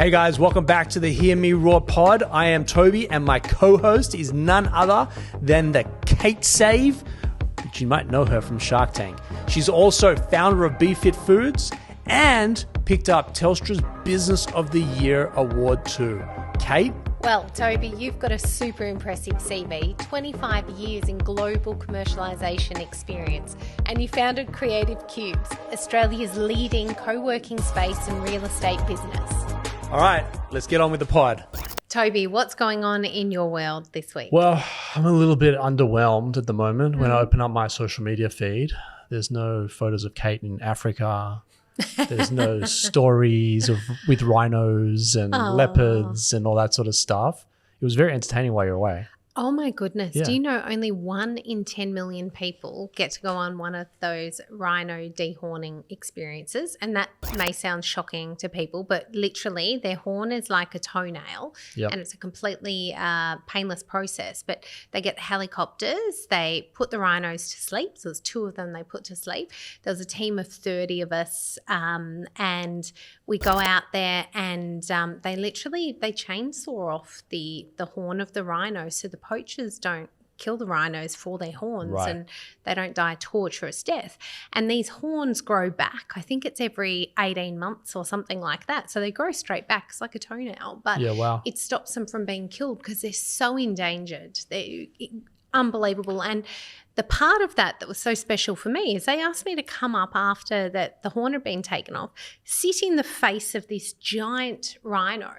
Hey guys, welcome back to the Hear Me Roar pod. I am Tobi and my co-host is none other than the Kate Save, which you might know her from Shark Tank. She's also founder of BeFit Foods and picked up Telstra's Business of the Year award too. Kate? Well, Tobi, you've got a super impressive CV, 25 years in global commercialisation experience, and you founded Creative Cubes, Australia's leading co-working space and real estate business. All right, let's get on with the pod. Tobi, what's going on in your world this week? Well, I'm a little bit underwhelmed at the moment. When I open up my social media feed, there's no photos of Kate in Africa. There's no stories with rhinos and leopards and all that sort of stuff. It was very entertaining while you're away. Oh my goodness. Yeah. Do you know only 1 in 10 million people get to go on one of those rhino dehorning experiences? And that may sound shocking to people, but literally their horn is like a toenail. Yep. And it's a completely painless process. But they get helicopters, they put the rhinos to sleep. So there's 2 of them they put to sleep. There was a team of 30 of us and we go out there and they chainsaw off the horn of the rhino so the poachers don't kill the rhinos for their horns and they don't die a torturous death. And these horns grow back. I think it's every 18 months or something like that. So they grow straight back. It's like a toenail. But it stops them from being killed because they're so endangered. They're unbelievable. And the part of that was so special for me is they asked me to come up after that the horn had been taken off, sit in the face of this giant rhino,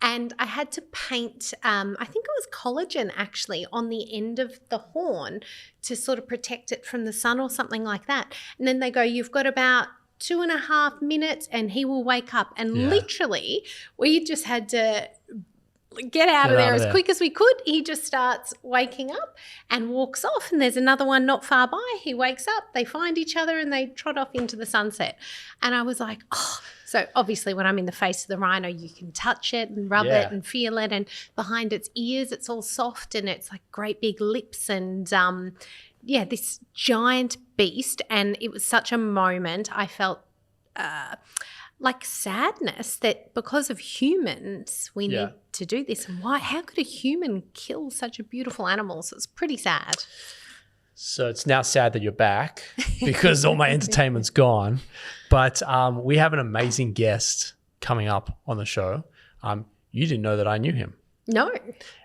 and I had to paint, I think it was collagen actually, on the end of the horn to sort of protect it from the sun or something like that. And then they go, you've got about 2.5 minutes and he will wake up. And literally we just had to get out of there as quick as we could. He just starts waking up and walks off, and there's another one not far by. He wakes up, they find each other and they trot off into the sunset. And I was like, oh. So obviously when I'm in the face of the rhino, you can touch it and rub it and feel it, and behind its ears it's all soft and it's like great big lips and this giant beast. And it was such a moment. I felt like sadness that because of humans we need to do this. And how could a human kill such a beautiful animal? So it's pretty sad. So it's now sad that you're back because all my entertainment's gone. But we have an amazing guest coming up on the show. You didn't know that I knew him. No.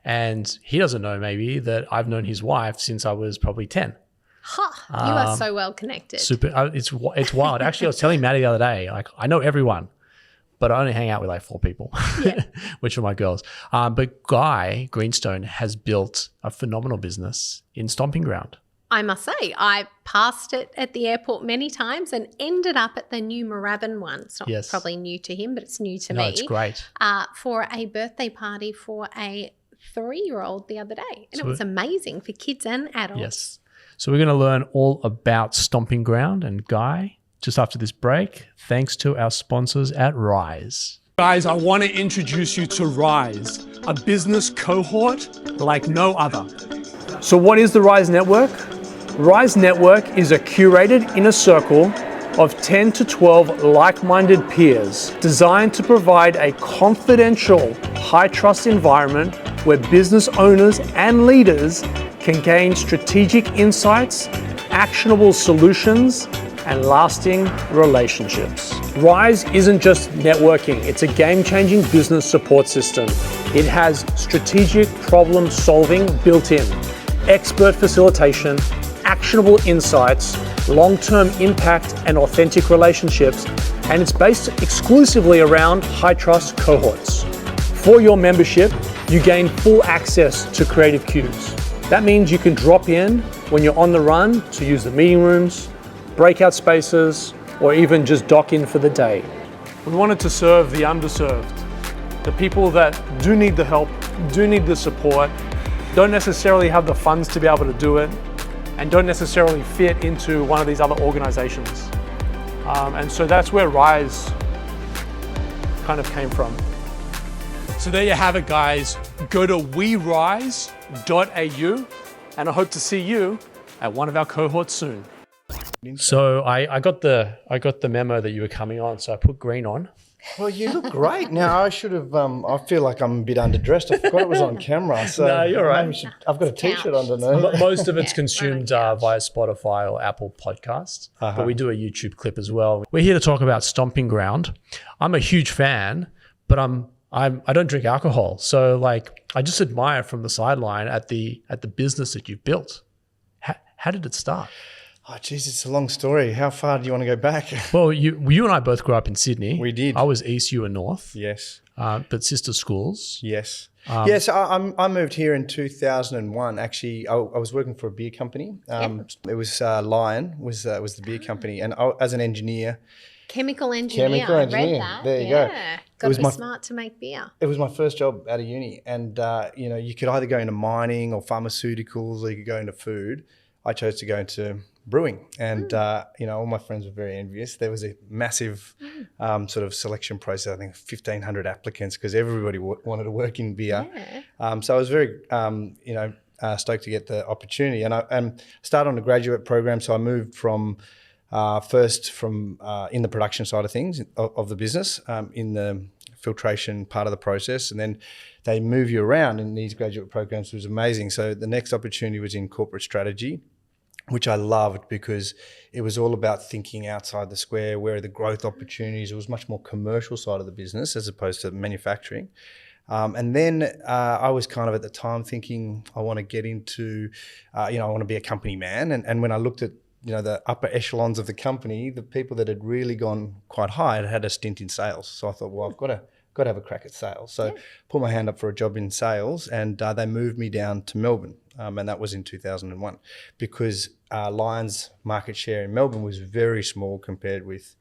And he doesn't know maybe that I've known his wife since I was probably 10. You are so well connected. Super. It's wild. Actually, I was telling Maddie the other day, like I know everyone, but I only hang out with like 4 people, which are my girls. But Guy Greenstone has built a phenomenal business in Stomping Ground. I must say, I passed it at the airport many times and ended up at the new Moorabbin one. It's not probably new to him, but it's new to me. No, it's great. For a birthday party for a 3-year-old the other day. And it was amazing for kids and adults. Yes. So we're going to learn all about Stomping Ground and Guy just after this break, thanks to our sponsors at Rise. Guys, I want to introduce you to Rise, a business cohort like no other. So what is the Rise Network? Rise Network is a curated inner circle of 10 to 12 like-minded peers designed to provide a confidential, high-trust environment where business owners and leaders can gain strategic insights, actionable solutions, and lasting relationships. Rise isn't just networking, it's a game-changing business support system. It has strategic problem solving built in, expert facilitation, actionable insights, long-term impact and authentic relationships, and it's based exclusively around high-trust cohorts. For your membership, you gain full access to Creative Cubes. That means you can drop in when you're on the run to use the meeting rooms, breakout spaces, or even just dock in for the day. We wanted to serve the underserved, the people that do need the help, do need the support, don't necessarily have the funds to be able to do it, and don't necessarily fit into one of these other organizations. And so that's where Rise kind of came from. So there you have it, guys. Go to werise.au, and I hope to see you at one of our cohorts soon. So I got the memo that you were coming on, so I put green on. Well, you look great. Now, I should have, I feel like I'm a bit underdressed. I forgot it was on camera. So No, you're right. I've got a T-shirt underneath. Most of it's Yeah, consumed right on the via Spotify or Apple Podcasts, Uh-huh. but we do a YouTube clip as well. We're here to talk about Stomping Ground. I'm a huge fan, but I don't drink alcohol, so like I just admire from the sideline at the business that you've built. How did it start? Oh, geez, it's a long story. How far do you want to go back? Well, you and I both grew up in Sydney. We did. I was east, you were north. Yes. But sister schools. Yes. Yes, I moved here in 2001. Actually, I was working for a beer company. It was Lion was the beer company, and as an engineer. Chemical engineer. Chemical I engineer. read that. There you go. Got to be smart to make beer. It was my first job out of uni, and you could either go into mining or pharmaceuticals, or you could go into food. I chose to go into brewing, and all my friends were very envious. There was a massive sort of selection process. I think 1,500 applicants because everybody wanted to work in beer. Yeah. So I was very stoked to get the opportunity, and I started on a graduate program. So I moved from first in the production side of things of the business, in the filtration part of the process, and then they move you around in these graduate programs, which was amazing. So the next opportunity was in corporate strategy, which I loved because it was all about thinking outside the square. Where are the growth opportunities? It was much more commercial side of the business as opposed to manufacturing. And then I was kind of at the time thinking I want to get into, I want to be a company man. And when I looked at the upper echelons of the company, the people that had really gone quite high had a stint in sales. So I thought, well, I've got to have a crack at sales. So put my hand up for a job in sales, and they moved me down to Melbourne. And that was in 2001 because Lion's market share in Melbourne was very small compared with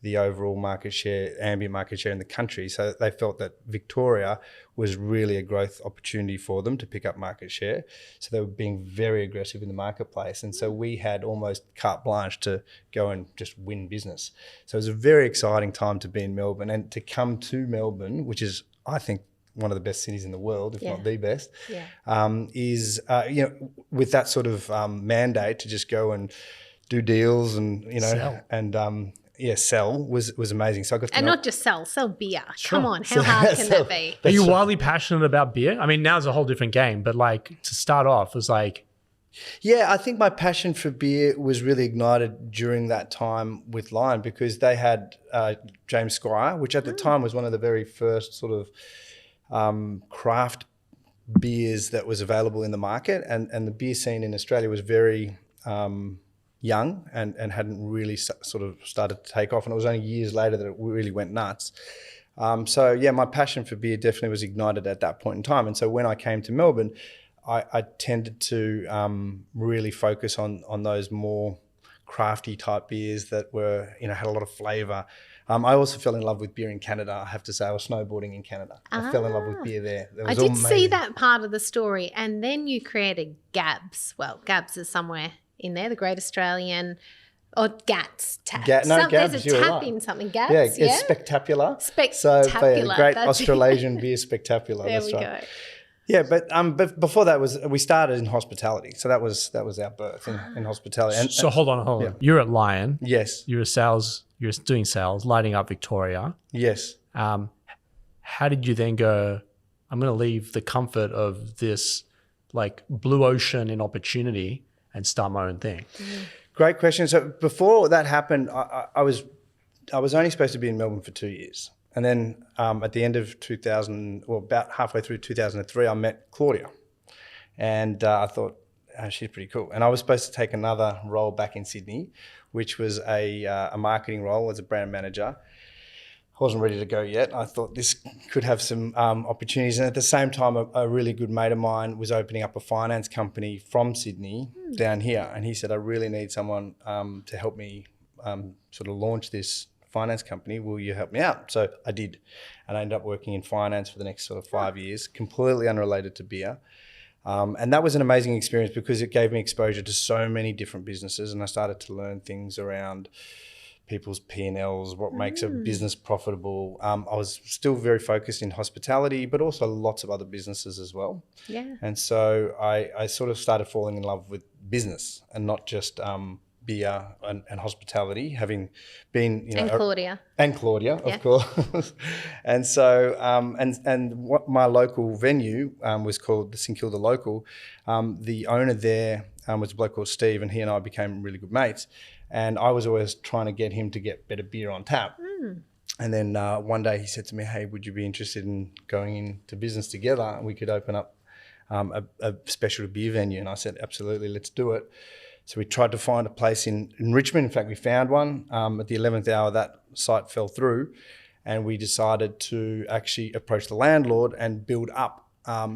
the overall market share, ambient market share in the country. So they felt that Victoria was really a growth opportunity for them to pick up market share. So they were being very aggressive in the marketplace. And so we had almost carte blanche to go and just win business. So it was a very exciting time to be in Melbourne, and to come to Melbourne, which is, I think, one of the best cities in the world, if not the best, is, with that sort of mandate to just go and do deals and, Sell. and sell was amazing. So I got to not just sell beer. Sure. Come on, how hard can that be? Are you wildly passionate about beer? I mean, now it's a whole different game, but like to start off, it was like... Yeah, I think my passion for beer was really ignited during that time with Lion because they had James Squire, which at the time was one of the very first sort of craft beers that was available in the market, and the beer scene in Australia was very young and hadn't really sort of started to take off, and it was only years later that it really went nuts. My passion for beer definitely was ignited at that point in time. And so when I came to Melbourne, I tended to really focus on those more crafty type beers that were, had a lot of flavour. I also fell in love with beer in Canada. I have to say, I was snowboarding in Canada. I fell in love with beer there. I did see that part of the story. And then you created Gabs. Well, Gabs is somewhere in there, the Great Australian, or GATS. Gabs, there's a you're tap right. in something. Gabs, yeah, it's spectacular. So the Great Australasian Beer Spectacular. There that's we right. go. Yeah, but before that we started in hospitality. So that was our birth in hospitality. And, so hold on. Yeah. You're at Lion. Yes. You're doing sales, lighting up Victoria. Yes. How did you then go, I'm going to leave the comfort of this like blue ocean in opportunity and start my own thing? Great question. So before that happened, I was only supposed to be in Melbourne for 2 years. And then at the end of 2000, or about halfway through 2003, I met Claudia. And I thought, she's pretty cool. And I was supposed to take another role back in Sydney, which was a marketing role as a brand manager. I wasn't ready to go yet. I thought this could have some opportunities. And at the same time, a really good mate of mine was opening up a finance company from Sydney down here. And he said, I really need someone to help me sort of launch this finance company. Will you help me out? So I did. And I ended up working in finance for the next sort of 5 years, completely unrelated to beer. And that was an amazing experience because it gave me exposure to so many different businesses. And I started to learn things around people's P&Ls, what makes a business profitable. I was still very focused in hospitality, but also lots of other businesses as well. Yeah. And so I sort of started falling in love with business and not just beer and hospitality, having been, And Claudia. And Claudia, of course. And so, and what my local venue was called the St Kilda Local. The owner there was a bloke called Steve, and he and I became really good mates. And I was always trying to get him to get better beer on tap. And then one day he said to me, "Hey, would you be interested in going into business together? And we could open up a specialty beer venue." And I said, "Absolutely, let's do it." So we tried to find a place in Richmond. In fact, we found one. At the 11th hour, that site fell through, and we decided to actually approach the landlord and build up.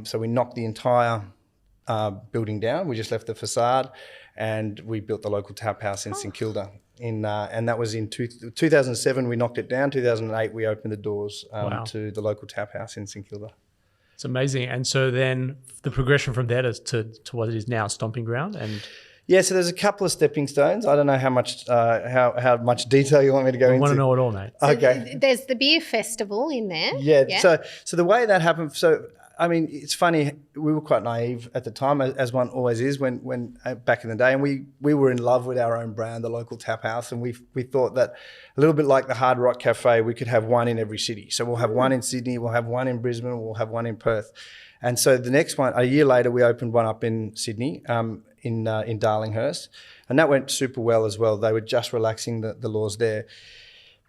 So we knocked the entire building down. We just left the facade, and we built the local tap house in St Kilda. And that was in 2007. We knocked it down. 2008, we opened the doors to the local tap house in St Kilda. It's amazing. And so then the progression from there to what it is now, Stomping Ground, and yeah, so there's a couple of stepping stones. I don't know how much how much detail you want me to go into. I want to know it all, mate. Okay. There's the beer festival in there. Yeah. So the way that happened. So I mean, it's funny. We were quite naive at the time, as one always is when back in the day, and we were in love with our own brand, the local tap house, and we thought that a little bit like the Hard Rock Cafe, we could have one in every city. So we'll have one in Sydney, we'll have one in Brisbane, we'll have one in Perth. And so the next one, a year later, we opened one up in Sydney, in Darlinghurst, and that went super well as well. They were just relaxing the laws there.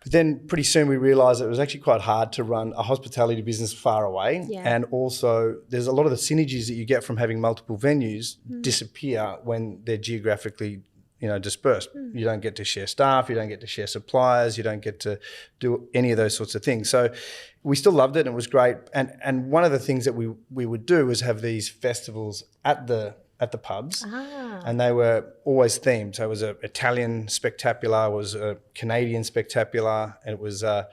But then pretty soon we realised it was actually quite hard to run a hospitality business far away. Yeah. And also there's a lot of the synergies that you get from having multiple venues disappear when they're geographically, dispersed. You don't get to share staff, you don't get to share suppliers, you don't get to do any of those sorts of things. So we still loved it and it was great. And one of the things that we would do was have these festivals at the pubs, and they were always themed. So it was an Italian spectacular, it was a Canadian spectacular, and it was an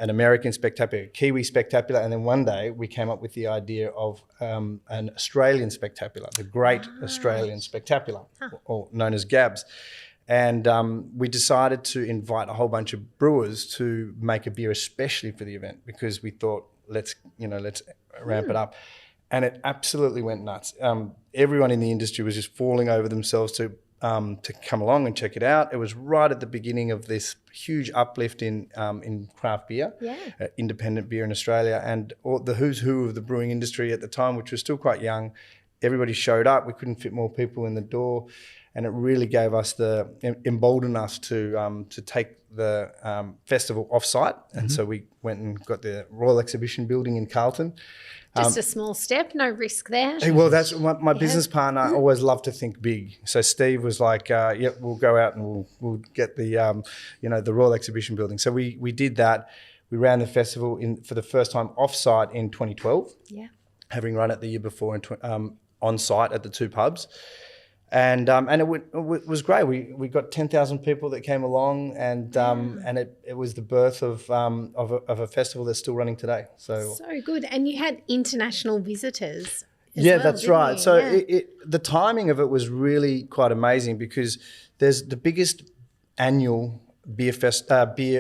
American spectacular, Kiwi spectacular, and then one day we came up with the idea of an Australian spectacular, the Great Australian Spectacular, or known as GABS. And we decided to invite a whole bunch of brewers to make a beer especially for the event, because we thought, let's ramp it up. And it absolutely went nuts. Everyone in the industry was just falling over themselves to come along and check it out. It was right at the beginning of this huge uplift in craft beer, independent beer in Australia, and all the who's who of the brewing industry at the time, which was still quite young. Everybody showed up. We couldn't fit more people in the door, and it really gave us emboldened us to take the festival off-site. And so we went and got the Royal Exhibition Building in Carlton. Just a small step, no risk there. Well, that's my business partner always loved to think big. So Steve was like, "Yep, we'll go out and we'll get the the Royal Exhibition Building." So we did that. We ran the festival for the first time off-site in 2012. Yeah, having run it the year before on site at the two pubs. And it was great. We got 10,000 people that came along, and it was the birth of a festival that's still running today. So good. And you had international visitors. Yeah, that's right. So the timing of it was really quite amazing, because there's the biggest annual beer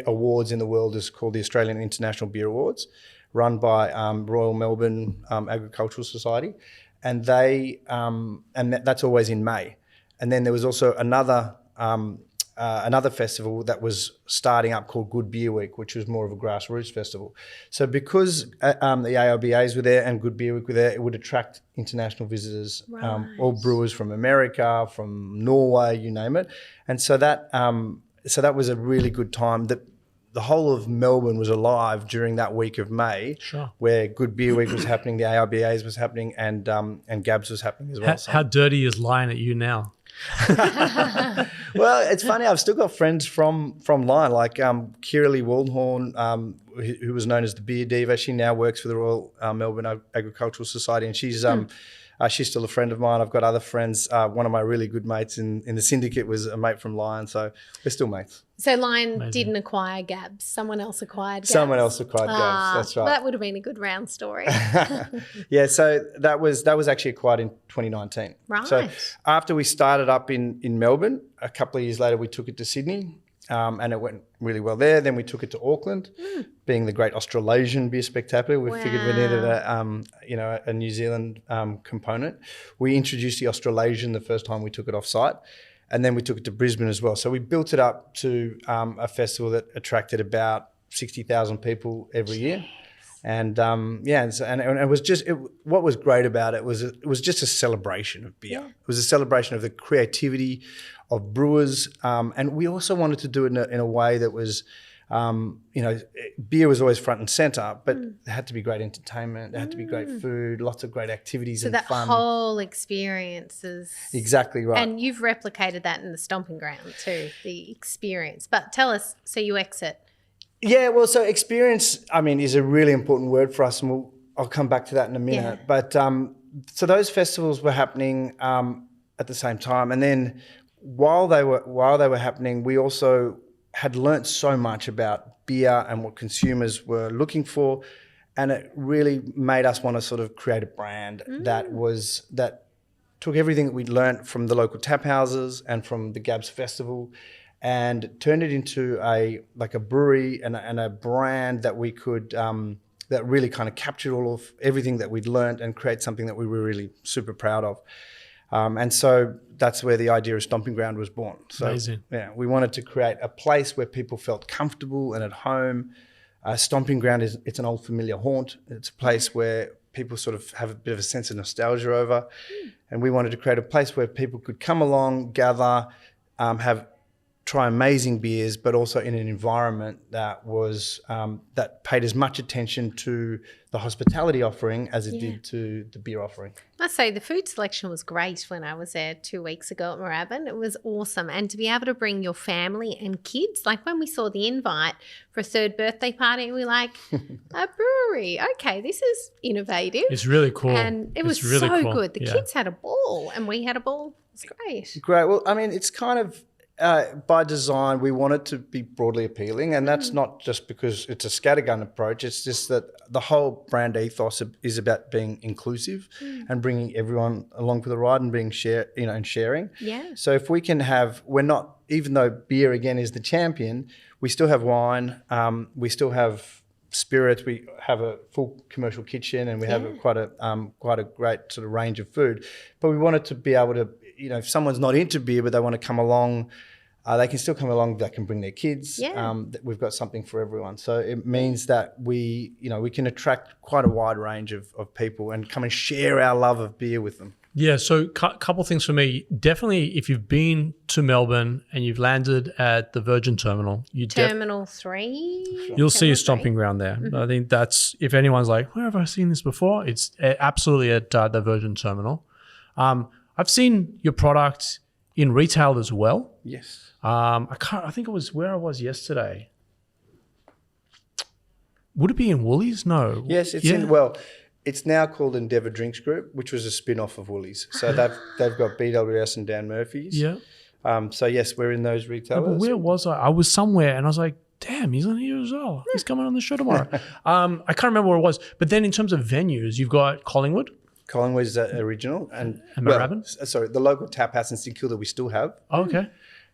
awards in the world is called the Australian International Beer Awards, run by Royal Melbourne Agricultural Society. And that's always in May. And then there was also another festival that was starting up called Good Beer Week, which was more of a grassroots festival. So because the AIBAs were there and Good Beer Week were there, it would attract international visitors, all brewers from America, from Norway, you name it. And so that was a really good time. The whole of Melbourne was alive during that week of May, where Good Beer Week was happening, the AIBAs was happening, and GABS was happening as well. How dirty is Lion at you now? Well, it's funny. I've still got friends from Lion, like Kiralee Waldhorn, who was known as the Beer Diva. She now works for the Royal Melbourne Agricultural Society, and she's still a friend of mine. I've got other friends. One of my really good mates in the syndicate was a mate from Lion, so we're still mates. So Lion didn't acquire GABS. Someone else acquired GABS. Someone else acquired GABS. That's right. Well, that would have been a good round story. Yeah, so that was actually acquired in 2019. Right. So after we started up in Melbourne, a couple of years later we took it to Sydney, and it went really well there. Then we took it to Auckland, being the Great Australasian Beer Spectacular. We figured we needed a New Zealand component. We introduced the Australasian the first time we took it off site. And then we took it to Brisbane as well. So we built it up to a festival that attracted about 60,000 people every year. And and it was just what was great about it was just a celebration of beer. Yeah. It was a celebration of the creativity of brewers, and we also wanted to do it in a way that was, beer was always front and center, but there had to be great entertainment, there had to be great food, lots of great activities So and that fun. whole experience is Exactly right. And you've replicated that in the Stomping Ground too, the experience. But tell us, so you exit. Yeah, well, so experience, is a really important word for us, and I'll come back to that in a minute. Yeah. But so those festivals were happening at the same time, and then while they were happening, we also had learnt so much about beer and what consumers were looking for, and it really made us want to sort of create a brand that took everything that we'd learnt from the local tap houses and from the Gabs Festival, and turned it into a brewery and a brand that we could that really kind of captured all of everything that we'd learned and create something that we were really super proud of. And so that's where the idea of Stomping Ground was born. So, Amazing. Yeah, we wanted to create a place where people felt comfortable and at home. Stomping Ground it's an old familiar haunt. It's a place where people sort of have a bit of a sense of nostalgia over. And we wanted to create a place where people could come along, gather, try amazing beers, but also in an environment that was that paid as much attention to the hospitality offering as it did to the beer offering. I must say the food selection was great when I was there 2 weeks ago at Moorabbin. It was awesome. And to be able to bring your family and kids, like when we saw the invite for a third birthday party, we were like, a brewery. Okay, this is innovative. It's really cool. And it was really so cool. good. The Yeah. kids had a ball and we had a ball. It's great. Great. Well, it's kind of by design, we want it to be broadly appealing, and that's not just because it's a scattergun approach. It's just that the whole brand ethos is about being inclusive and bringing everyone along for the ride and being sharing. Yeah. So if we can even though beer again is the champion, we still have wine, we still have spirits, we have a full commercial kitchen, and we have quite a great sort of range of food. But we wanted to be able to, if someone's not into beer but they want to come along, they can still come along. They can bring their kids. Yeah. We've got something for everyone. So it means that we can attract quite a wide range of people and come and share our love of beer with them. Yeah, so couple things for me. Definitely, if you've been to Melbourne and you've landed at the Virgin Terminal, Terminal 3. you'll see a Stomping Ground there. I think that's, if anyone's like, where have I seen this before? It's absolutely at the Virgin Terminal. I've seen your product in retail as well. Yes. I think it was where I was yesterday. Would it be in Woolies? No. Yes, it's now called Endeavour Drinks Group, which was a spin-off of Woolies. So they've got BWS and Dan Murphy's. Yeah. So yes, we're in those retailers. But where was I? I was somewhere and I was like, damn, he's on here as well. He's coming on the show tomorrow. I can't remember where it was. But then in terms of venues, you've got Collingwood. Collingwood is original. And Moorabbin? the local tap house in St Kilda we still have. Oh, okay.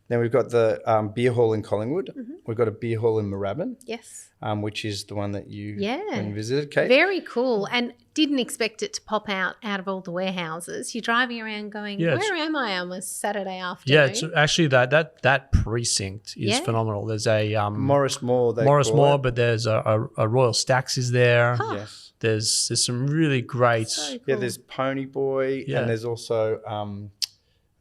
Then we've got the beer hall in Collingwood. We've got a beer hall in Moorabbin. Yes. Which is the one that you when you visited, Kate. Very cool. And didn't expect it to pop out of all the warehouses. You're driving around going, where am I on a Saturday afternoon? Yeah, it's actually that precinct is phenomenal. There's a Morris Moore. But there's a Royal Stacks is there. Huh. Yes. There's some really great. So cool. Yeah, there's Pony Boy, Yeah. and there's also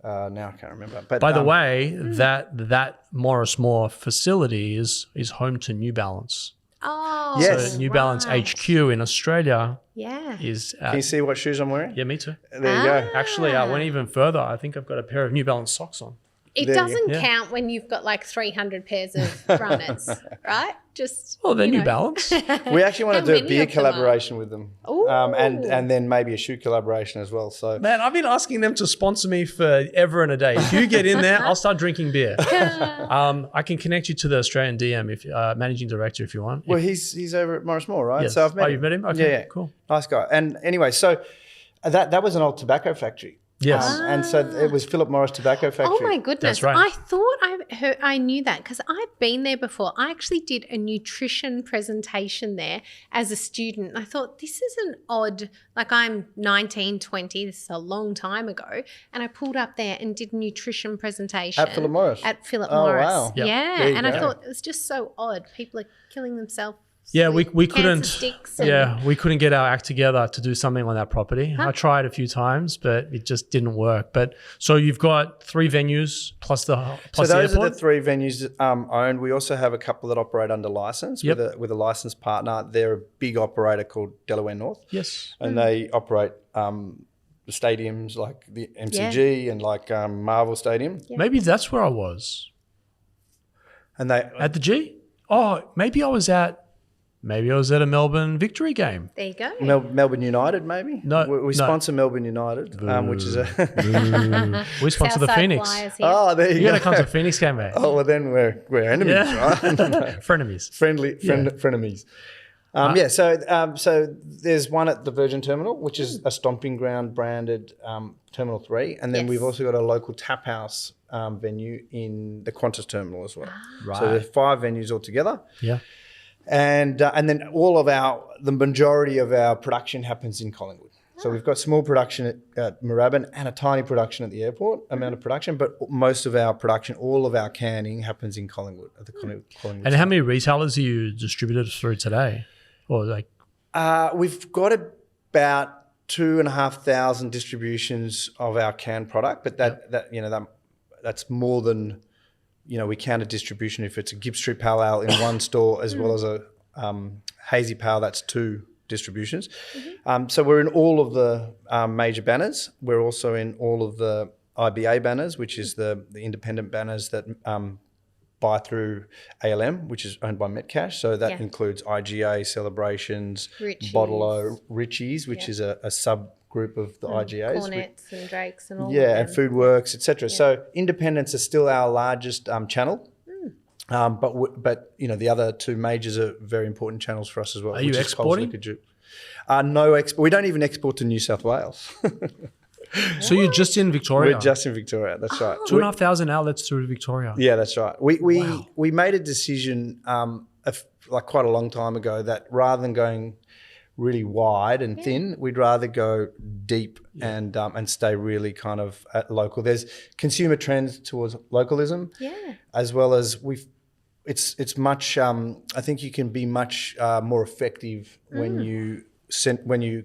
now I can't remember. But By the way, that Morris Moore facility is home to New Balance. Oh, Yes. So New Balance HQ in Australia is. Can you see what shoes I'm wearing? Yeah, me too. There you go. Actually, I went even further. I think I've got a pair of New Balance socks on. It There you doesn't go. Yeah. count when you've got like 300 pairs of runners, right? Just They're you New know. Balance. We actually want How to do a many beer of them are? collaboration with them, Ooh. and then maybe a shoe collaboration as well. So Man, I've been asking them to sponsor me for ever and a day. If you get in there, I'll start drinking beer. I can connect you to the Australian DM, if managing director, if you want. well, he's over at Morris Moore, right? Yes. So I've met him. You've met him? Okay, Yeah, cool. Nice guy. And anyway, so that was an old tobacco factory. Yes. And so it was Philip Morris Tobacco Factory. Oh my goodness! That's right. I thought I knew that because I've been there before. I actually did a nutrition presentation there as a student. I thought this is an odd. Like I'm 19, 20. This is a long time ago, and I pulled up there and did a nutrition presentation At Philip Morris? At Philip Oh, Morris. wow. Yep. Yeah, There you and I go. thought it was just so odd. People are killing themselves. Yeah, we with cancer couldn't. sticks and- Yeah, we couldn't get our act together to do something on that property. I tried a few times, but it just didn't work. But so you've got 3 venues plus the So the those airport. are the 3 venues owned. We also have a couple that operate under license with a licensed partner. They're a big operator called Delaware North. Yes. And they operate the stadiums like the MCG and like Marvel Stadium. Yeah. Maybe that's where I was. And they At the G? Oh, maybe I was at a Melbourne Victory game. There you go. Melbourne United, maybe. No, we no. sponsor Melbourne United, which is a We sponsor the Southside Phoenix. Flyers here. oh, there you You got go. to come to Phoenix game, mate. Oh well, then we're enemies, right? Frenemies. Frenemies. So there's one at the Virgin Terminal, which is a Stomping Ground branded Terminal 3, and then Yes. we've also got a local tap house venue in the Qantas Terminal as well. Right. So there's 5 venues altogether. Yeah. And then the majority of our production happens in Collingwood. So we've got small production at Moorabbin and a tiny production at the airport, amount of production, but most of our production, all of our canning happens in Collingwood, at the Collingwood. And how many retailers are you distributed through today? Or like, We've got about 2,500 distributions of our canned product, but that's more than, we count a distribution if it's a Gibbs Street Pale Ale in one store as well as a Hazy Pale, that's 2 distributions. So we're in all of the major banners. We're also in all of the IBA banners, which is the independent banners that buy through ALM, which is owned by Metcash. So that includes IGA, Celebrations, Ritchie's. Bottle-O, Ritchie's, which is a subgroup of the IGAs. Cornets and Drakes and all Yeah, of and them. Foodworks, etc. So independents are still our largest channel. But the other 2 majors are very important channels for us as well. Are you exporting? No, we don't even export to New South Wales. so you're just in Victoria? We're just in Victoria. That's right. 2,500 outlets through Victoria. Yeah, that's right. We made a decision like quite a long time ago that rather than going really wide and thin, we'd rather go deep and stay really kind of at local. There's consumer trends towards localism, as well as it's much. I think you can be much more effective when you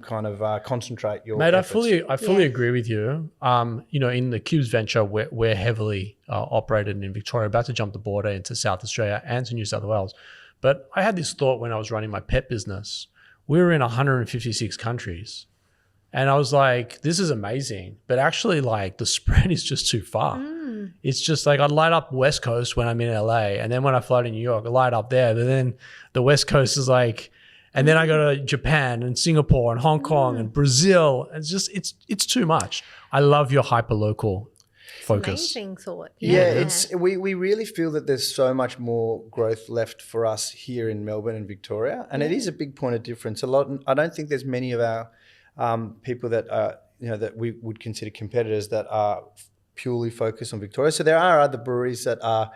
kind of concentrate your Mate, efforts. I fully agree with you. In the Cubes venture, we're heavily operated in Victoria, about to jump the border into South Australia and to New South Wales. But I had this thought when I was running my pet business. We were in 156 countries. And I was like, this is amazing. But actually, like, the spread is just too far. It's just like I light up West Coast when I'm in LA. And then when I fly to New York, I light up there. But then the West Coast is like, and then I go to Japan and Singapore and Hong Kong and Brazil. It's just, it's too much. I love your hyper-local focus. Amazing thought. Yeah, we really feel that there's so much more growth left for us here in Melbourne and Victoria, and it is a big point of difference. I don't think there's many of our people that are, that we would consider competitors that are purely focused on Victoria. So there are other breweries that are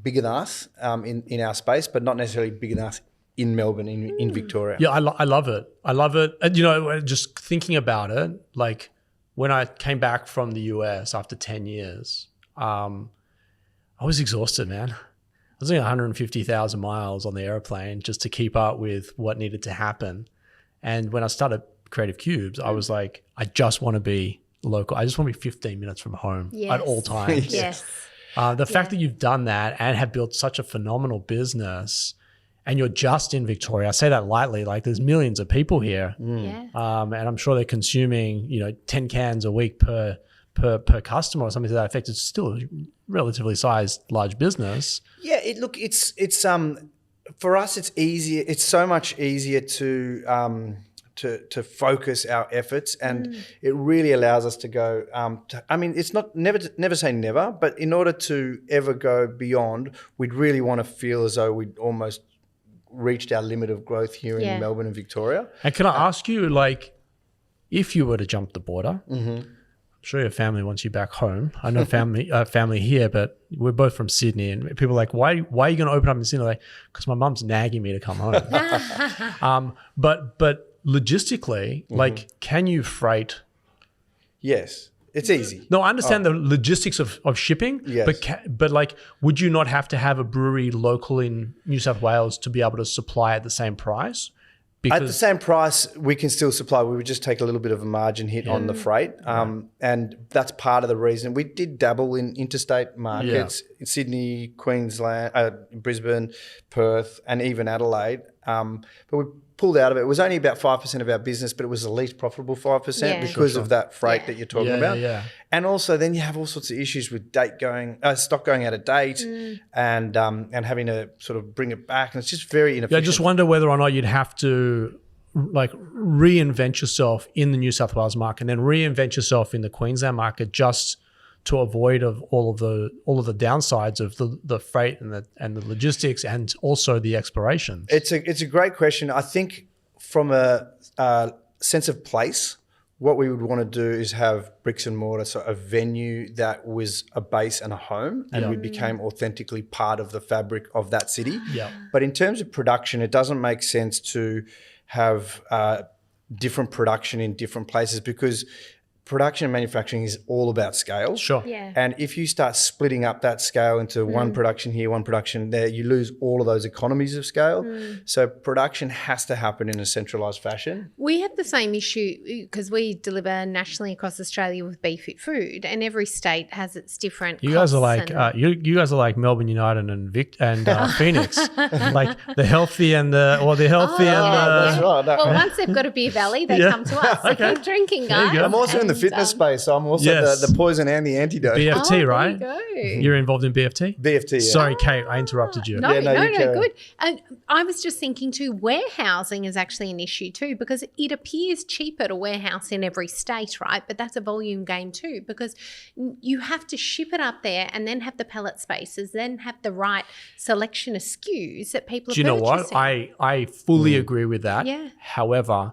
bigger than us in our space, but not necessarily bigger than us in Melbourne, in Victoria. Yeah, I love it. I love it. And, just thinking about it, like when I came back from the US after 10 years, I was exhausted, man. I was doing 150,000 miles on the airplane just to keep up with what needed to happen. And when I started Creative Cubes, I was like, I just want to be local. I just want to be 15 minutes from home at all times. Yes. The fact that you've done that and have built such a phenomenal business, and you're just in Victoria, I say that lightly, like there's millions of people here. Yeah. And I'm sure they're consuming, 10 cans a week per customer or something to that effect. It's still a relatively sized large business. Yeah, it's for us it's easier. It's so much easier to focus our efforts, and it really allows us to go. It's not never say never, but in order to ever go beyond, we'd really want to feel as though we'd almost reached our limit of growth here in Melbourne and Victoria. And can I ask you, like, if you were to jump the border, sure your family wants you back home. I know family here, but we're both from Sydney, and people are like, why are you going to open up in Sydney? Like, because my mum's nagging me to come home. But logistically, like, can you freight? Yes, it's easy. No, I understand the logistics of shipping, Yes. but like, would you not have to have a brewery local in New South Wales to be able to supply at the same price? At the same price, we can still supply. We would just take a little bit of a margin hit on the freight. And that's part of the reason. We did dabble in interstate markets, in Sydney, Queensland, Brisbane, Perth, and even Adelaide. But we pulled out of it. It was only about 5% of our business, but it was the least profitable 5% because of that freight that you're talking about. Yeah. And also then you have all sorts of issues with stock going out of date and having to sort of bring it back. And it's just very inefficient. I just wonder whether or not you'd have to like reinvent yourself in the New South Wales market and then reinvent yourself in the Queensland market just to avoid of all of the downsides of the freight and the logistics and also the expirations. It's a great question. I think from a sense of place, what we would want to do is have bricks and mortar, so a venue that was a base and a home, and we became authentically part of the fabric of that city. Yeah. But in terms of production, it doesn't make sense to have different production in different places because production and manufacturing is all about scale. Sure. Yeah. And if you start splitting up that scale into one production here, one production there, you lose all of those economies of scale. So production has to happen in a centralised fashion. We have the same issue because we deliver nationally across Australia with BeFit food, and every state has its different. You guys are like you guys are like Melbourne United and Phoenix, like the healthy and the healthy and That's right. Well, once they've got a beer belly, they come to us. So keep drinking, There you guys. go. I'm also in the fitness space, so I'm also the poison and the antidote. BFT, right? There you go. You're involved in BFT? BFT, yeah. Sorry, Kate, I interrupted you. No, Yeah, no, you carry on. good. And I was just thinking too, warehousing is actually an issue too because it appears cheaper to warehouse in every state, right? But that's a volume game too because you have to ship it up there and then have the pallet spaces, then have the right selection of SKUs that people are Do you know what? purchasing. I fully agree with that. Yeah. However,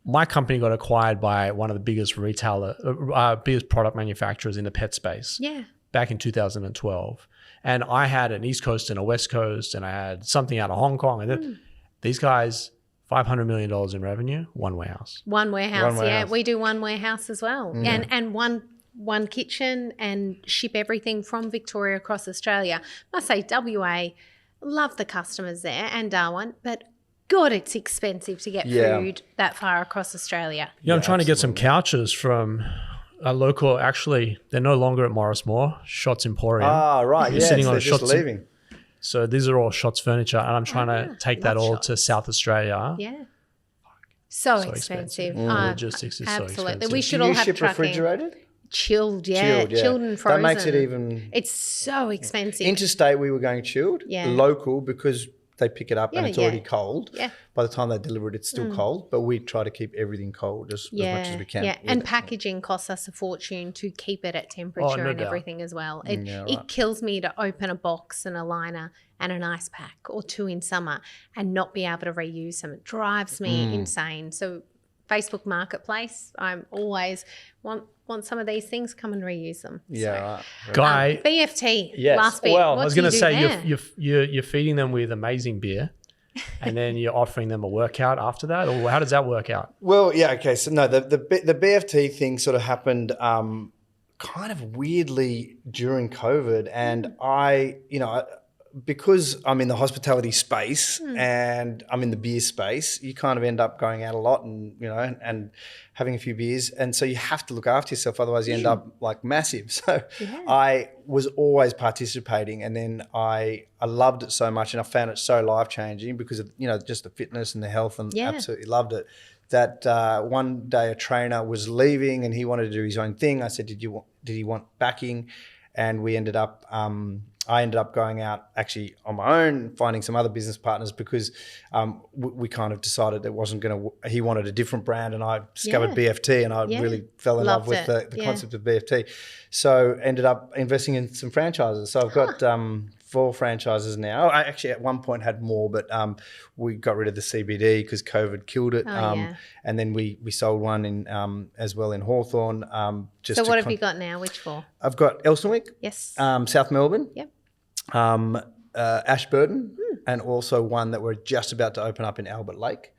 my company got acquired by one of the biggest biggest product manufacturers in the pet space. Yeah. Back in 2012. And I had an East Coast and a West Coast, and I had something out of Hong Kong. And then these guys, $500 million in revenue, one warehouse. One warehouse, One warehouse. yeah. We do one warehouse as well. And one kitchen and ship everything from Victoria across Australia. I must say WA, love the customers there and Darwin, but God, it's expensive to get food that far across Australia. Yeah, I'm trying to get some couches from a local, actually, they're no longer at Morris Moore, Shots Emporium. Ah, right. You're Yes, sitting on they're just Shots leaving. So these are all Shots furniture, and I'm trying to take that all to South Australia. Yeah. So expensive. expensive. Logistics is so absolutely. expensive. We should Do all you have ship trucking. refrigerated? Chilled, yeah. Chilled and frozen. That makes it even... It's so expensive. Interstate, we were going chilled. Yeah. Local, because they pick it up and Yeah, it's yeah. already cold. Yeah. By the time they deliver it, it's still cold. But we try to keep everything cold as much as we can. Yeah, and packaging costs us a fortune to keep it at temperature no and doubt. everything as well. It, Yeah, right. it kills me to open a box and a liner and an ice pack or two in summer and not be able to reuse them. It drives me insane. So Facebook Marketplace, I'm always want some of these things, come and reuse them. Yeah, right. Guy, BFT, Yes. last bit. well, What I was do going you to do say there? you're feeding them with amazing beer, and then you're offering them a workout after that, or how does that work out? Well, yeah, okay. So no, the BFT thing sort of happened kind of weirdly during COVID, and because I'm in the hospitality space and I'm in the beer space, you kind of end up going out a lot and and having a few beers, and so you have to look after yourself, otherwise you end up like massive. So I was always participating, and then I loved it so much, and I found it so life changing because of just the fitness and the health, and absolutely loved it. That one day a trainer was leaving and he wanted to do his own thing. I said, did he want backing? And we ended up, I ended up going out actually on my own, finding some other business partners because we kind of decided it wasn't going to, he wanted a different brand, and I discovered BFT, and I really fell in love with the concept of BFT. So ended up investing in some franchises. So I've got 4 franchises now. I actually at one point had more, but we got rid of the CBD because COVID killed it. And then we sold one in as well in Hawthorne. So what have you got now? Which 4? I've got Elsternwick, Yes. South Melbourne, Yep. Ashburton, and also one that we're just about to open up in Albert Lake.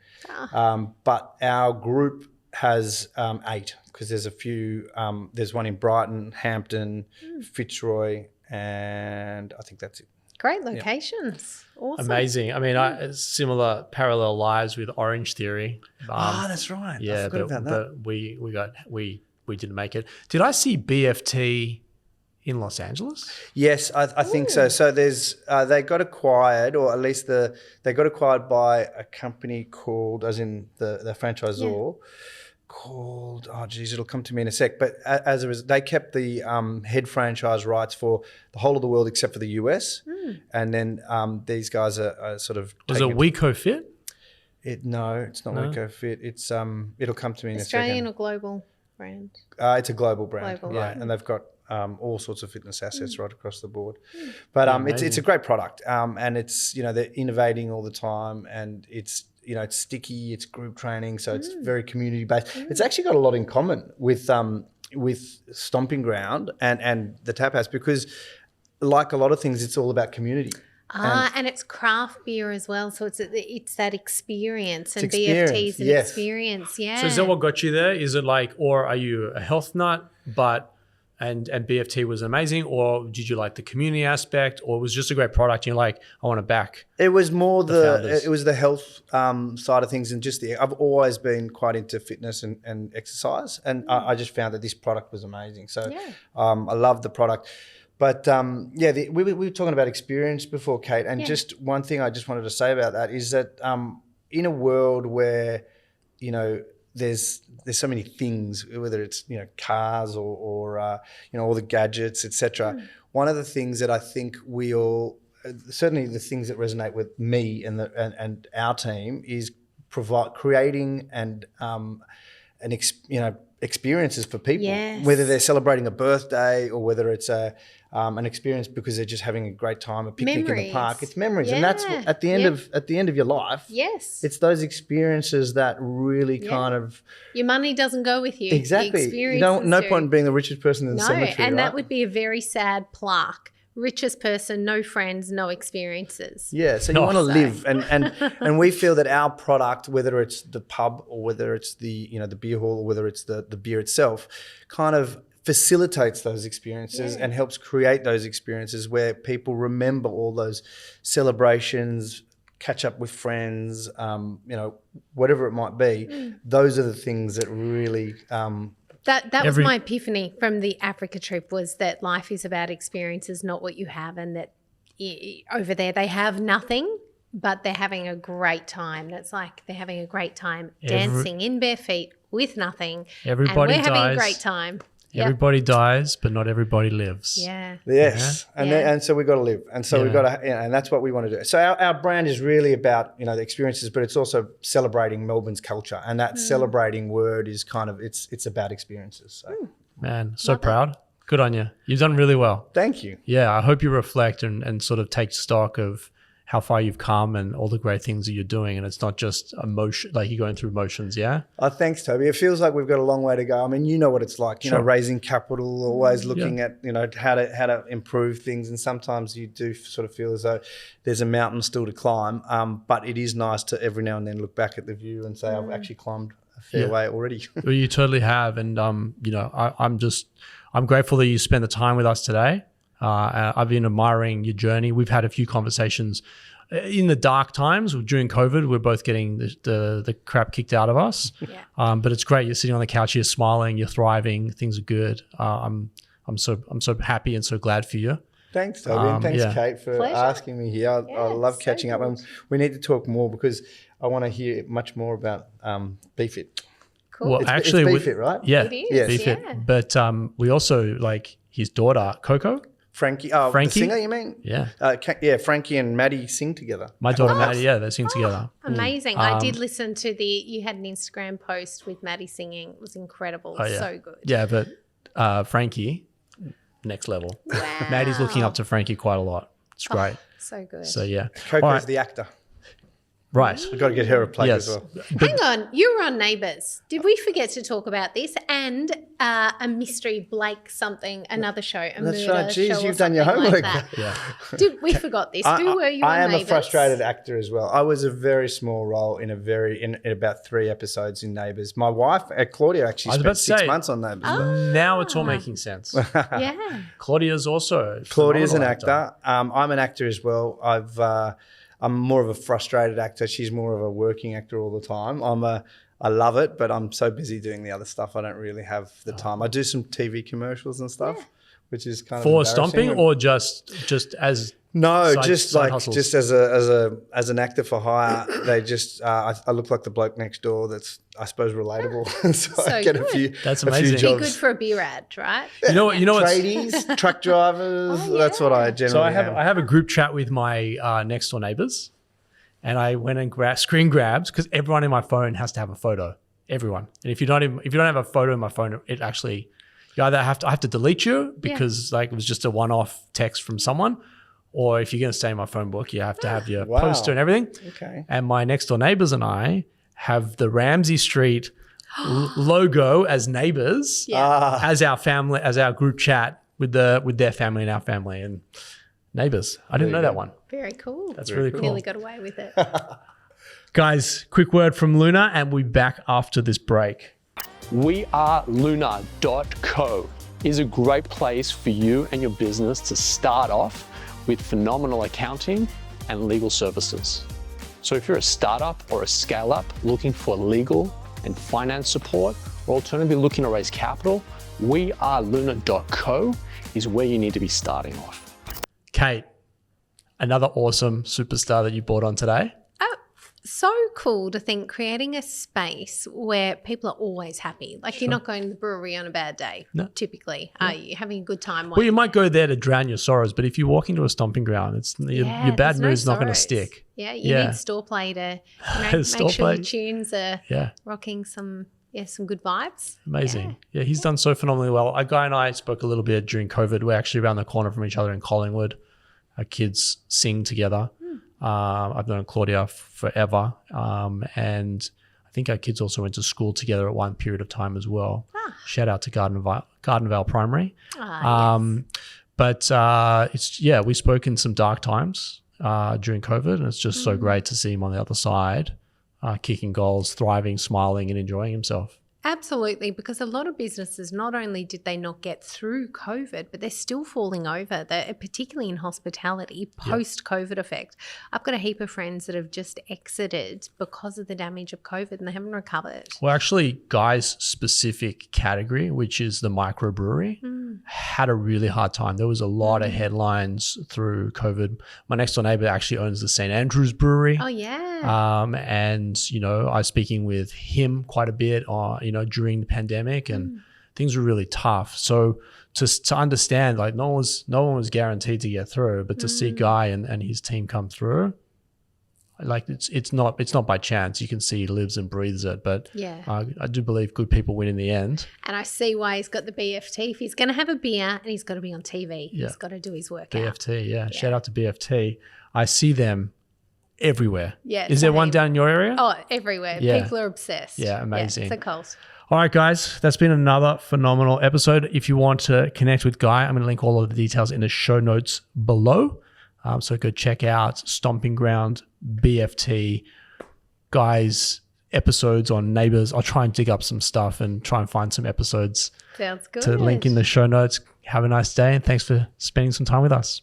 But our group has 8 because there's a few. There's one in Brighton, Hampton, Fitzroy, and I think that's it. Great locations. Awesome. Amazing. I mean, similar parallel lives with Orange Theory. That's right. Yeah, I forgot about that. but we didn't make it. Did I see BFT in Los Angeles? Yes, I think so. So there's they got acquired, or at least they got acquired by a company called, as in the franchisor, called, oh geez, it'll come to me in a sec. But as a result, they kept the head franchise rights for the whole of the world except for the US. And then these guys are sort of. Was it WeCo Fit? No, it's not WeCo Fit. It's it'll come to me in Australian a or global brand? It's a global brand. Global, yeah, right. and they've got all sorts of fitness assets right across the board. But it's a great product, and it's they're innovating all the time, and it's it's sticky, it's group training, so it's very community based. It's actually got a lot in common with Stomping Ground and the Tap House because, like a lot of things, it's all about community. And it's craft beer as well, so it's that experience, and experience, BFT's an yes. experience, yeah. So is that what got you there? Is it like, or are you a health nut, and BFT was amazing, or did you like the community aspect, or it was just a great product and you're like, I want to back? It was more founders? it was the health side of things, and just I've always been quite into fitness and exercise, and I just found that this product was amazing. So I love the product. But we were talking about experience before, Kate, and just one thing I just wanted to say about that is that in a world where there's so many things, whether it's cars or all the gadgets, etc. One of the things that I think we all, certainly the things that resonate with me and our team, is creating experiences for people, whether they're celebrating a birthday or whether it's an experience because they're just having a great time, a picnic in the park. It's memories, and that's at the end of your life. Yes, it's those experiences that really kind of. Your money doesn't go with you. Exactly. The No point in being the richest person in the cemetery. And right? that would be a very sad plaque. Richest person, no friends, no experiences. Yeah, so you want to live, and we feel that our product, whether it's the pub or whether it's the the beer hall or whether it's the beer itself, kind of facilitates those experiences and helps create those experiences where people remember all those celebrations, catch up with friends, whatever it might be. Those are the things that really. That was my epiphany from the Africa trip, was that life is about experiences, not what you have, and that over there they have nothing, but they're having a great time. That's like they're having a great time dancing in bare feet with nothing. Everybody and we're dies. having a great time. Everybody dies, but not everybody lives. Yeah. Yes, and so we got to live, and so we got to, and that's what we want to do. So our brand is really about the experiences, but it's also celebrating Melbourne's culture, and that celebrating word is kind of it's about experiences. So. Man, so proud. Good on you. You've done really well. Thank you. Yeah, I hope you reflect and sort of take stock of how far you've come and all the great things that you're doing, and it's not just emotion, like you're going through motions. Yeah. Oh, thanks, Toby. It feels like we've got a long way to go. I mean, you know what it's like, raising capital, always looking at how to improve things, and sometimes you do sort of feel as though there's a mountain still to climb. But it is nice to every now and then look back at the view and say I've actually climbed a fair way already. Well, you totally have, and I'm grateful that you spent the time with us today. I've been admiring your journey. We've had a few conversations in the dark times during COVID. We're both getting the crap kicked out of us. Yeah. But it's great. You're sitting on the couch, you're smiling, you're thriving. Things are good. I'm so happy and so glad for you. Thanks, Toby, and thanks, Kate, for asking me here. I love catching up, and we need to talk more because I want to hear much more about BeFit. Cool. Well, it's actually, BeFit, right? Yeah, it is. BeFit. Yeah. But we also like his daughter, Coco. Frankie. Frankie? The singer, you mean? Yeah. Frankie and Maddie sing together. My daughter Maddie, they sing together. Amazing. I did listen to you had an Instagram post with Maddie singing. It was incredible. So good. Yeah, but Frankie, next level. Wow. Maddie's looking up to Frankie quite a lot. It's great. So good. So yeah. Coco's All right. the actor. Right. We've got to get her a plate Yes. as well. Hang on, you were on Neighbours. Did we forget to talk about this? And a mystery Blake something, another show, a That's murder right. Jeez, show or you've done your something homework. Like that. Yeah. Did we forgot this? Who were you on I am Neighbours? a frustrated actor as well. I was a very small role in about 3 episodes in Neighbours. My wife, Claudia, actually I was about spent to 6 say- months on Neighbours. Now it's all making sense. Yeah. Claudia's also. Claudia's an phenomenal actor. I'm an actor as well. I'm more of a frustrated actor. She's more of a working actor all the time. I love it, but I'm so busy doing the other stuff. I don't really have the time. I do some TV commercials and stuff, which is kind of For embarrassing. Stomping or just as No, side- just side like hustles? just as an actor for hire. They just I look like the bloke next door. That's I suppose relatable. so I get good. a few. That's a few amazing. Be jobs. good for a beer ad, right? you know what's Tradies, truck drivers. Oh, That's what I yeah. generally So I have a group chat with my next door neighbors, and I went and screen grabbed because everyone in my phone has to have a photo. Everyone, and if you don't have a photo in my phone, it actually I have to delete you because like it was just a one-off text from someone, or if you're going to stay in my phone book, you have to have your Wow. poster and everything. Okay. And my next door neighbors and I have the Ramsey Street logo as neighbors. Yeah. As our family, as our group chat with their family and our family and neighbors. I didn't know that one. Very cool. That's really cool. Nearly got away with it. Guys, quick word from Luna and we'll be back after this break. weareluna.co is a great place for you and your business to start off with phenomenal accounting and legal services. So if you're a startup or a scale up looking for legal and finance support, or alternatively looking to raise capital, weareluna.co is where you need to be starting off. Kate, another awesome superstar that you brought on today. So cool to think creating a space where people are always happy. Like you're not going to the brewery on a bad day, typically. Are you having a good time? Well, you might go there to drown your sorrows, but if you walk into a stomping ground, your bad there's no mood's not going to sorrows. stick. Yeah, you need store play to make Store sure play. your tunes are Yeah, rocking some good vibes. amazing. Yeah, he's done so phenomenally well. A guy and I spoke a little bit during COVID. We're actually around the corner from each other in Collingwood. Our kids sing together. I've known Claudia forever. And I think our kids also went to school together at one period of time as well. Shout out to Gardenvale Primary. But we spoke in some dark times during COVID, and it's just so great to see him on the other side, kicking goals, thriving, smiling, and enjoying himself. Absolutely, because a lot of businesses, not only did they not get through COVID, but they're still falling over, particularly in hospitality, post-COVID effect. I've got a heap of friends that have just exited because of the damage of COVID and they haven't recovered. Well, actually, Guy's specific category, which is the microbrewery, had a really hard time. There was a lot of headlines through COVID. My next door neighbor actually owns the St. Andrews Brewery. Oh, yeah. And, I was speaking with him quite a bit, during the pandemic, and things were really tough. So to understand, like no one was guaranteed to get through, but to see Guy and his team come through, like it's not by chance. You can see he lives and breathes it, but I do believe good people win in the end. And I see why he's got the BFT. If he's going to have a beer and he's got to be on TV, he's got to do his workout. BFT, shout out to BFT. I see them everywhere. Yeah. Is there one down in your area? Oh, everywhere. Yeah. People are obsessed. Yeah, amazing. Yeah, it's a cult. All right, guys, that's been another phenomenal episode. If you want to connect with Guy, I'm going to link all of the details in the show notes below. So go check out Stomping Ground BFT, Guy's episodes on Neighbours. I'll try and dig up some stuff and try and find some episodes Sounds good. to link in the show notes. Have a nice day and thanks for spending some time with us.